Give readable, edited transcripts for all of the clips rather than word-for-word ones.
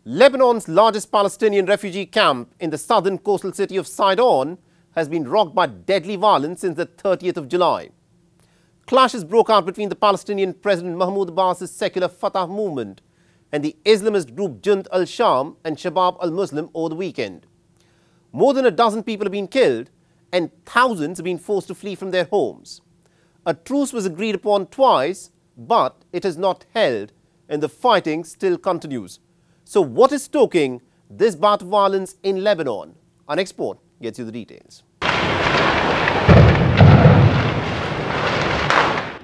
Lebanon's largest Palestinian refugee camp in the southern coastal city of Sidon has been rocked by deadly violence since the 30th of July. Clashes broke out between the Palestinian President Mahmoud Abbas's secular Fatah movement and the Islamist group Junt Al-Sham and Shabab al-Muslim over the weekend. More than a dozen people have been killed and thousands have been forced to flee from their homes. A truce was agreed upon twice, but it has not held and the fighting still continues. So what is stoking this bout of violence in Lebanon? Our next report gets you the details.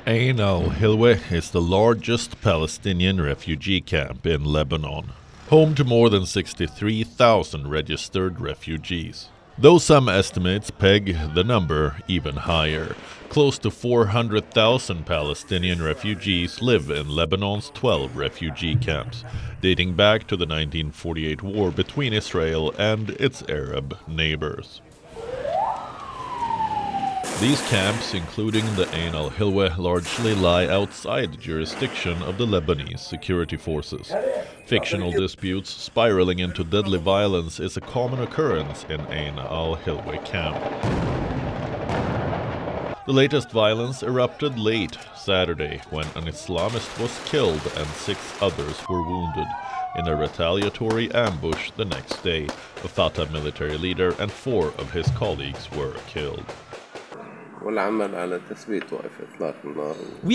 Ain al-Hilweh is the largest Palestinian refugee camp in Lebanon, home to more than 63,000 registered refugees. Though some estimates peg the number even higher, close to 400,000 Palestinian refugees live in Lebanon's 12 refugee camps, dating back to the 1948 war between Israel and its Arab neighbors. These camps, including the Ain al-Hilweh, largely lie outside the jurisdiction of the Lebanese security forces. Fictional disputes spiraling into deadly violence is a common occurrence in Ain al-Hilweh camp. The latest violence erupted late Saturday when an Islamist was killed and 6 others were wounded in a retaliatory ambush the next day. A Fatah military leader and 4 of his colleagues were killed. We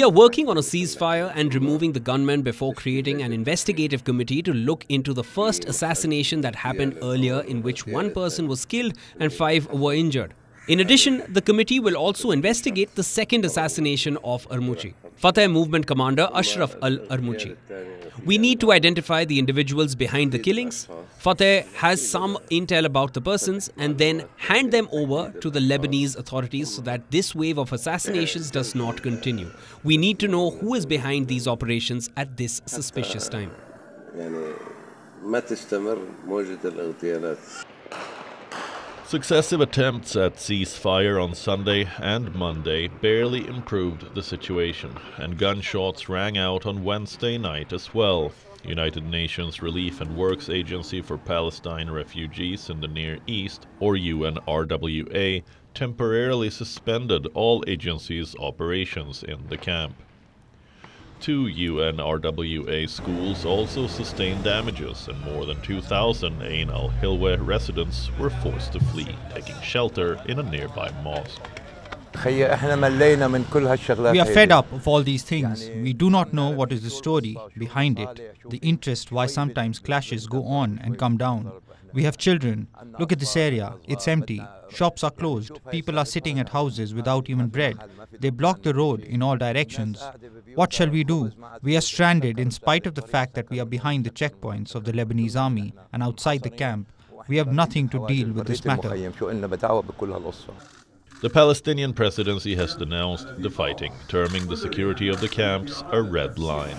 are working on a ceasefire and removing the gunmen before creating an investigative committee to look into the first assassination that happened earlier, in which 1 person was killed and 5 were injured. In addition, the committee will also investigate the second assassination of Armuchi, Fatah movement commander Ashraf al-Armuchi. We need to identify the individuals behind the killings. Fatah has some intel about the persons and then hand them over to the Lebanese authorities so that this wave of assassinations does not continue. We need to know who is behind these operations at this suspicious time. Successive attempts at ceasefire on Sunday and Monday barely improved the situation, and gunshots rang out on Wednesday night as well. United Nations Relief and Works Agency for Palestine Refugees in the Near East, or UNRWA, temporarily suspended all agencies' operations in the camp. 2 UNRWA schools also sustained damages, and more than 2,000 Ain al-Hilweh residents were forced to flee, taking shelter in a nearby mosque. We are fed up of all these things. We do not know what is the story behind it, the interest why sometimes clashes go on and come down. We have children. Look at this area. It's empty. Shops are closed. People are sitting at houses without even bread. They block the road in all directions. What shall we do? We are stranded in spite of the fact that we are behind the checkpoints of the Lebanese army and outside the camp. We have nothing to deal with this matter. The Palestinian presidency has denounced the fighting, terming the security of the camps a red line.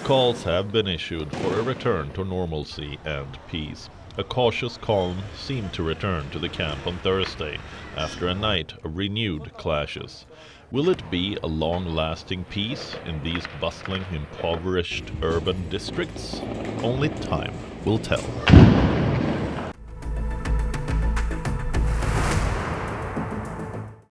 Calls have been issued for a return to normalcy and peace. A cautious calm seemed to return to the camp on Thursday after a night of renewed clashes. Will it be a long-lasting peace in these bustling, impoverished urban districts? Only time will tell.